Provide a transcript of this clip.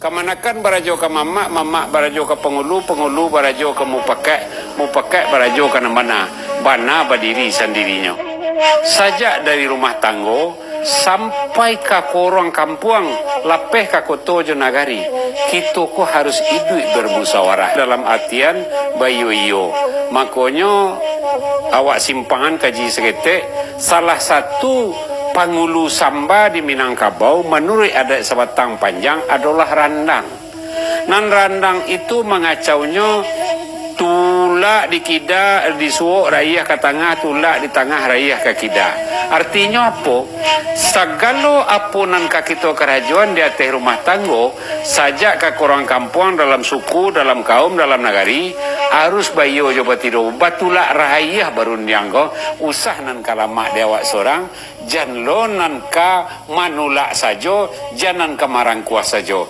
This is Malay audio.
Kamanakan barajo ka mama, mama barajo ka pengulu, pengulu barajo ka mupakai barajo ka mana, bana berdiri sendirinya. Sajak dari rumah tanggo sampai ke korang kampung, lapeh ke kota nagari, kita ko harus hidup bermusyawarah dalam artian bayu iyo. Makanya awak simpangan kaji seketek, salah satu pangulu samba di Minangkabau menurut adat Sebatang Panjang adalah randang. Nan randang itu mengacaunya tulak di kida di suok rayah ke tengah, tulak di tengah rayah ke kida. Artinya apa? Segala apunan ka kita kerajuan di atas rumah tanggo, sajak ke korang kampung, dalam suku, dalam kaum, dalam nagari, harus bayo coba tidur. Batulak rayah baru nianggo, usah nan kalamak dewak seorang, jan lo nan ka manulak sajo, janan ka marang kuas sajo.